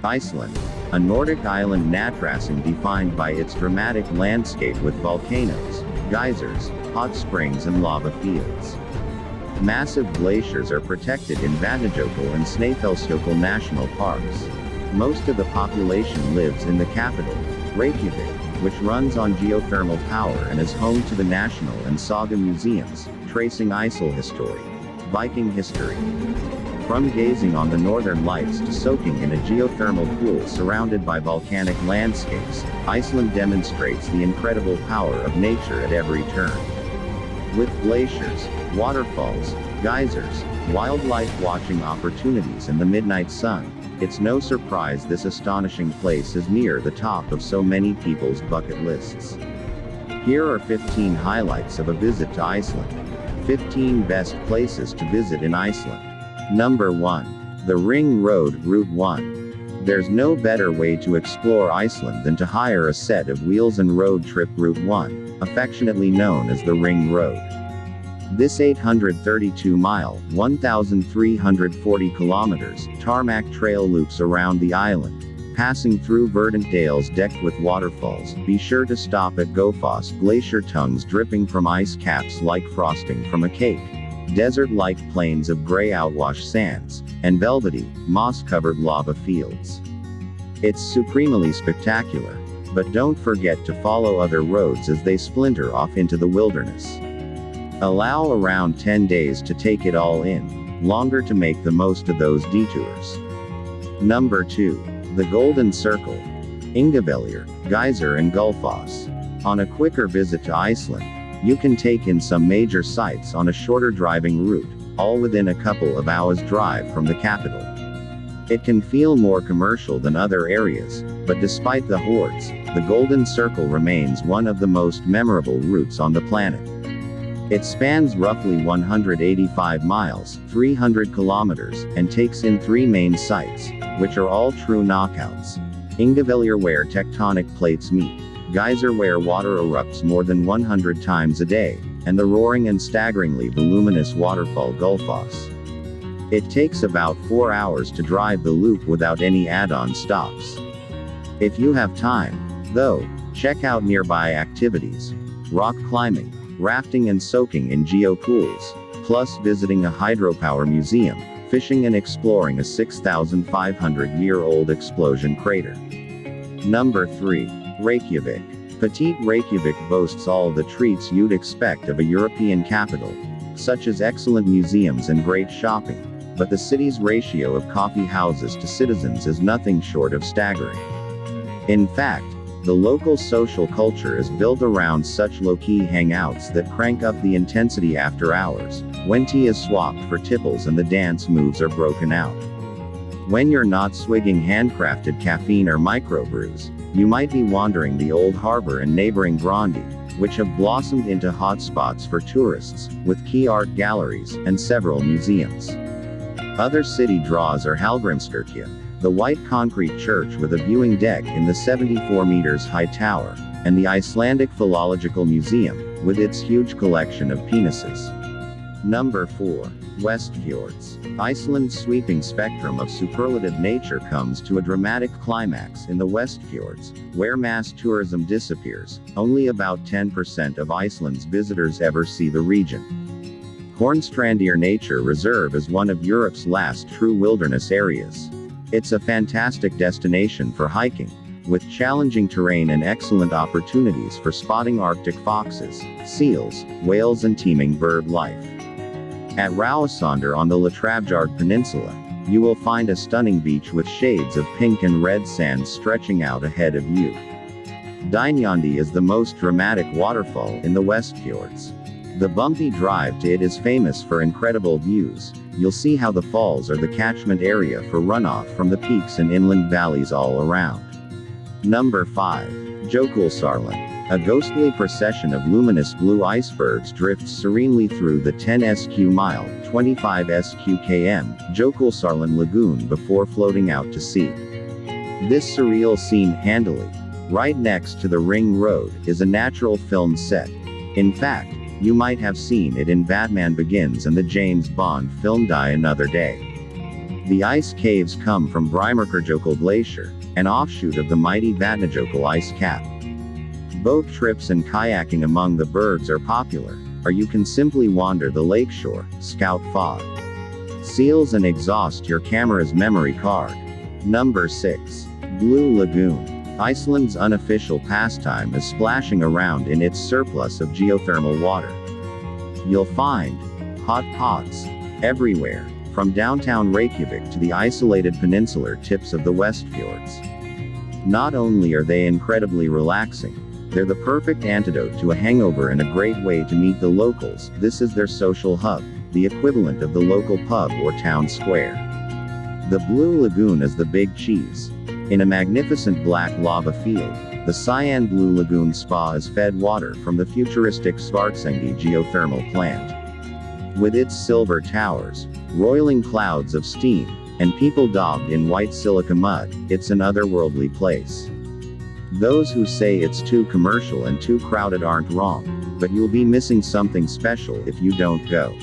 Iceland, a Nordic island naturasing defined by its dramatic landscape with volcanoes, geysers, hot springs and lava fields. Massive glaciers are protected in Vatnajkull and Snaefellsvik national parks. Most of the population lives in the capital, Reykjavik, which runs on geothermal power and is home to the National and Saga museums, tracing Iceland history, Viking history. From gazing on the northern lights to soaking in a geothermal pool surrounded by volcanic landscapes, Iceland demonstrates the incredible power of nature at every turn. With glaciers, waterfalls, geysers, wildlife watching opportunities and the midnight sun, it's no surprise this astonishing place is near the top of so many people's bucket lists. Here are 15 highlights of a visit to Iceland. 15 best places to visit in Iceland. Number 1. The Ring Road, Route 1. There's no better way to explore Iceland than to hire a set of wheels and road trip Route 1, affectionately known as the Ring Road. This 832-mile, 1,340 kilometers, tarmac trail loops around the island, passing through verdant dales decked with waterfalls. Be sure to stop at Gofoss glacier tongues dripping from ice caps like frosting from a cake, desert-like plains of gray outwash sands, and velvety, moss-covered lava fields. It's supremely spectacular. But don't forget to follow other roads as they splinter off into the wilderness. Allow around 10 days to take it all in, longer to make the most of those detours. Number 2. The Golden Circle. Ingavellir, Geyser and Gullfoss. On a quicker visit to Iceland, you can take in some major sites on a shorter driving route, all within a couple of hours drive from the capital. It can feel more commercial than other areas, but despite the hordes, the Golden Circle remains one of the most memorable routes on the planet. It spans roughly 185 miles, 300 kilometers, and takes in 3 main sites, which are all true knockouts. Ingavellir, where tectonic plates meet, Geyser, where water erupts more than 100 times a day, and the roaring and staggeringly voluminous waterfall Gullfoss. It takes about 4 hours to drive the loop without any add-on stops. If you have time, though, check out nearby activities: rock climbing, rafting and soaking in geopools, plus visiting a hydropower museum, fishing and exploring a 6,500-year-old explosion crater. Number 3. Reykjavik. Petite Reykjavik boasts all the treats you'd expect of a European capital, such as excellent museums and great shopping, but the city's ratio of coffee houses to citizens is nothing short of staggering. In fact, the local social culture is built around such low-key hangouts that crank up the intensity after hours, when tea is swapped for tipples and the dance moves are broken out. When you're not swigging handcrafted caffeine or microbrews, you might be wandering the old harbor and neighboring Brandi, which have blossomed into hotspots for tourists, with key art galleries, and several museums. Other city draws are Hallgrímskirkja, the white concrete church with a viewing deck in the 74 meters high tower, and the Icelandic Philological Museum, with its huge collection of penises. Number 4. Westfjords. Iceland's sweeping spectrum of superlative nature comes to a dramatic climax in the Westfjords, where mass tourism disappears. Only about 10% of Iceland's visitors ever see the region. Hornstrandir Nature Reserve is one of Europe's last true wilderness areas. It's a fantastic destination for hiking, with challenging terrain and excellent opportunities for spotting Arctic foxes, seals, whales and teeming bird life. At Rauðsandr on the Latravjord Peninsula, you will find a stunning beach with shades of pink and red sand stretching out ahead of you. Dynjandi is the most dramatic waterfall in the Westfjords. The bumpy drive to it is famous for incredible views. You'll see how the falls are the catchment area for runoff from the peaks and inland valleys all around. Number 5. Jokulsarlin. A ghostly procession of luminous blue icebergs drifts serenely through the 10 sq mile, 25 sq km, Jokulsarlin Lagoon before floating out to sea. This surreal scene, handily right next to the Ring Road, is a natural film set. In fact, you might have seen it in Batman Begins and the James Bond film Die Another Day. The ice caves come from Vatnajkull Glacier, an offshoot of the mighty Vatnajkull ice cap. Boat trips and kayaking among the bergs are popular, or you can simply wander the lakeshore, scout fog seals and exhaust your camera's memory card. Number 6. Blue Lagoon. Iceland's unofficial pastime is splashing around in its surplus of geothermal water. You'll find hot pots everywhere, from downtown Reykjavik to the isolated peninsular tips of the West Fjords. Not only are they incredibly relaxing, they're the perfect antidote to a hangover and a great way to meet the locals. This is their social hub, the equivalent of the local pub or town square. The Blue Lagoon is the big cheese. In a magnificent black lava field, the cyan Blue Lagoon Spa is fed water from the futuristic Svartsengi geothermal plant. With its silver towers, roiling clouds of steam, and people daubed in white silica mud, it's an otherworldly place. Those who say it's too commercial and too crowded aren't wrong, but you'll be missing something special if you don't go.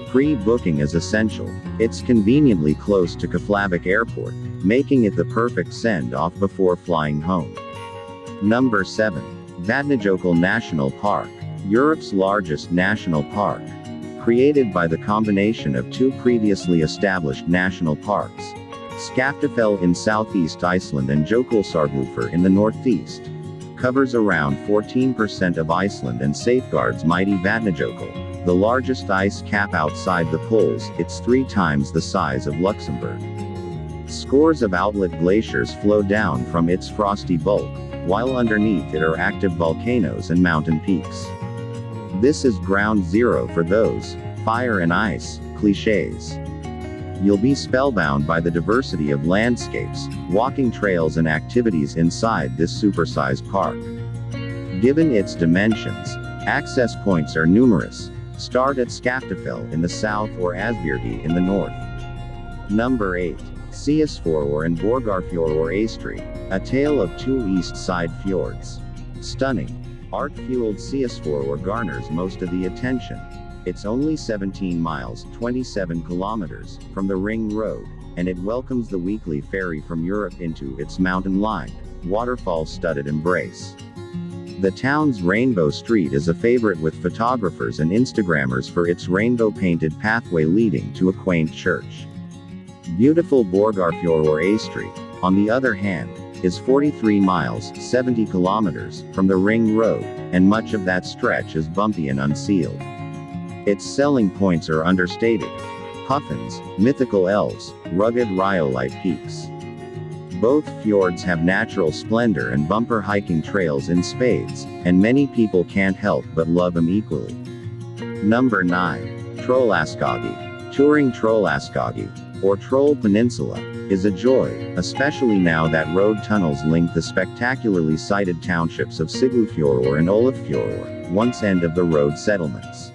Pre-booking is essential. It's conveniently close to Keflavik Airport, making it the perfect send-off before flying home. Number 7. Vatnajkull National Park. Europe's largest national park. Created by the combination of two previously established national parks, Snaefellsvik in southeast Iceland and Jokulsarlin in the northeast, covers around 14% of Iceland and safeguards mighty Vatnajkull, the largest ice cap outside the poles. It's 3 times the size of Luxembourg. Scores of outlet glaciers flow down from its frosty bulk, while underneath it are active volcanoes and mountain peaks. This is ground zero for those fire and ice cliches. You'll be spellbound by the diversity of landscapes, walking trails and activities inside this supersized park. Given its dimensions, access points are numerous. Start at Snaefellsvik in the south or Asbjørgi in the north. Number 8. Snaefellsvik and Borgarfiore Astri, a tale of 2 east side fjords. Stunning, art-fueled Snaefellsvik garners most of the attention. It's only 17 miles, 27 kilometers, from the Ring Road, and it welcomes the weekly ferry from Europe into its mountain-lined, waterfall-studded embrace. The town's Rainbow Street is a favorite with photographers and Instagrammers for its rainbow-painted pathway leading to a quaint church. Beautiful Borgarfiore Astri, on the other hand, is 43 miles, 70 kilometers, from the Ring Road, and much of that stretch is bumpy and unsealed. Its selling points are understated. Puffins, mythical elves, rugged rhyolite peaks. Both fjords have natural splendor and bumper hiking trails in spades, and many people can't help but love them equally. Number 9. Trollaskoggy. Touring Trollaskoggy, or Troll Peninsula, is a joy, especially now that road tunnels link the spectacularly sited townships of Siglufjord and Olafjord, once end of the road settlements.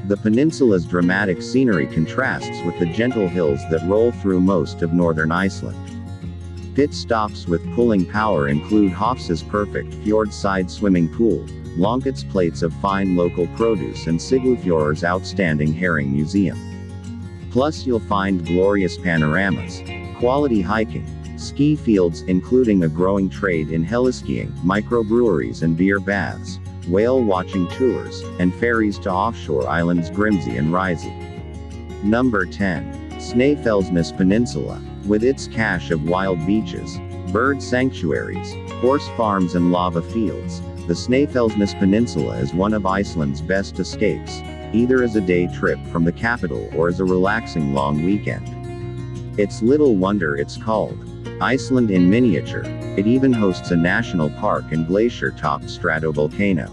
The peninsula's dramatic scenery contrasts with the gentle hills that roll through most of northern Iceland. Pit stops with pulling power include Hofs's perfect fjord-side swimming pool, Lonket's plates of fine local produce and Siglufjord's outstanding herring museum. Plus you'll find glorious panoramas, quality hiking, ski fields including a growing trade in heliskiing, microbreweries and beer baths, whale watching tours, and ferries to offshore islands Grimsey and Risey. Number 10. Snaefellsnes Peninsula. With its cache of wild beaches, bird sanctuaries, horse farms and lava fields, the Snaefellsnes Peninsula is one of Iceland's best escapes, either as a day trip from the capital or as a relaxing long weekend. It's little wonder it's called Iceland in miniature. It even hosts a national park and glacier-topped stratovolcano.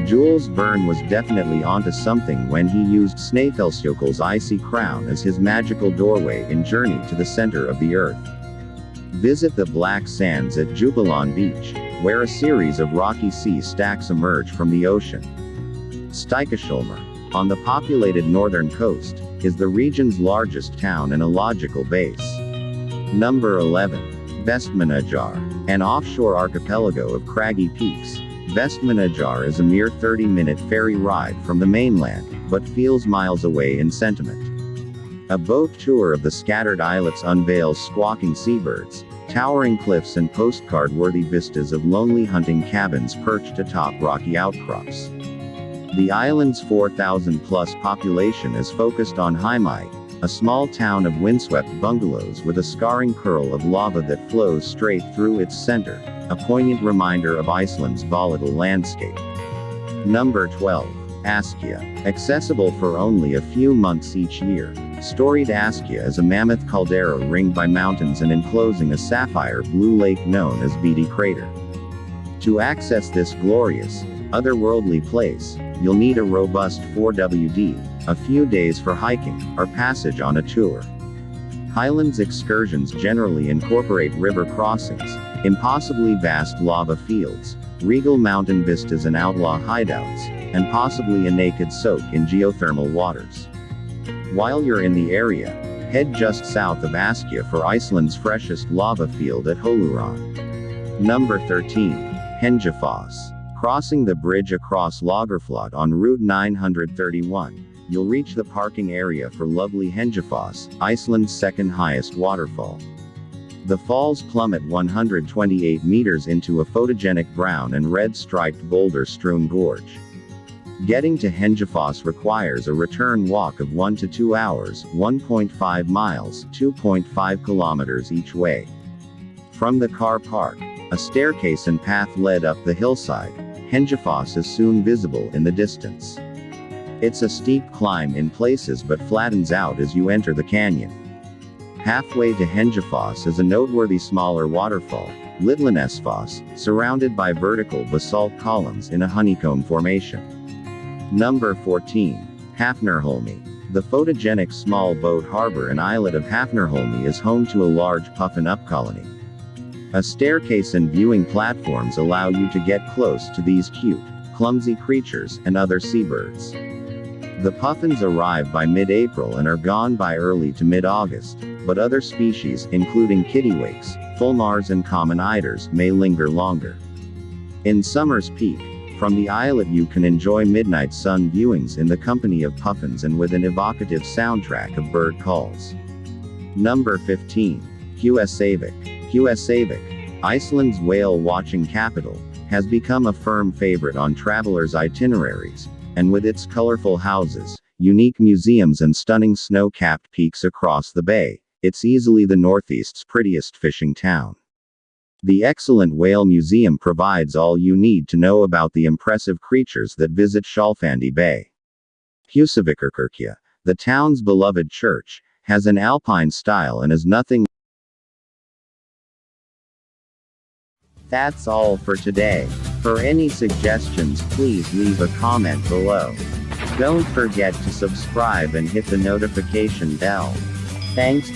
Jules Verne was definitely onto something when he used Snaefellsjökull's icy crown as his magical doorway in Journey to the Center of the Earth. Visit the black sands at Jokulsarlin Beach, where a series of rocky sea stacks emerge from the ocean. Stykkishólmur, on the populated northern coast, is the region's largest town and a logical base. Number 11. Vestmajjar, an offshore archipelago of craggy peaks. Vestmajjar is a mere 30-minute ferry ride from the mainland, but feels miles away in sentiment. A boat tour of the scattered islets unveils squawking seabirds, towering cliffs and postcard-worthy vistas of lonely hunting cabins perched atop rocky outcrops. The island's 4,000-plus population is focused on Heimaey, a small town of windswept bungalows with a scarring curl of lava that flows straight through its center, a poignant reminder of Iceland's volatile landscape. Number 12. Ascia. Accessible for only a few months each year, storied Ascia is a mammoth caldera ringed by mountains and enclosing a sapphire blue lake known as Beatty Crater. To access this glorious, otherworldly place, you'll need a robust 4WD, a few days for hiking, or passage on a tour. Highlands excursions generally incorporate river crossings, impossibly vast lava fields, regal mountain vistas and outlaw hideouts, and possibly a naked soak in geothermal waters. While you're in the area, head just south of Ascia for Iceland's freshest lava field at Holuhraun. Number 13. Hendrafoss. Crossing the bridge across Lagerflot on Route 931, you'll reach the parking area for lovely Hendrafoss, Iceland's second highest waterfall. The falls plummet 128 meters into a photogenic brown and red striped boulder-strewn gorge. Getting to Hendrafoss requires a return walk of 1 to 2 hours, 1.5 miles, 2.5 kilometers each way. From the car park, a staircase and path led up the hillside. Hendrafoss is soon visible in the distance. It's a steep climb in places but flattens out as you enter the canyon. Halfway to Hendrafoss is a noteworthy smaller waterfall, Litlanesfoss, surrounded by vertical basalt columns in a honeycomb formation. Number 14. Hafnerholmy. The photogenic small boat harbor and islet of Hafnerholmy is home to a large puffin colony. A staircase and viewing platforms allow you to get close to these cute, clumsy creatures and other seabirds. The puffins arrive by mid-April and are gone by early to mid-August, but other species, including kittiwakes, fulmars and common eiders, may linger longer. In summer's peak, from the islet you can enjoy midnight sun viewings in the company of puffins and with an evocative soundtrack of bird calls. Number 15. Reykjavik. Reykjavik, Iceland's whale-watching capital, has become a firm favorite on travelers' itineraries, and with its colorful houses, unique museums and stunning snow-capped peaks across the bay, it's easily the Northeast's prettiest fishing town. The excellent Whale Museum provides all you need to know about the impressive creatures that visit Skjálfandi Bay. Húsavíkurkirkja, the town's beloved church, has an alpine style and is nothing. That's all for today. For any suggestions, please leave a comment below. Don't forget to subscribe and hit the notification bell. Thanks.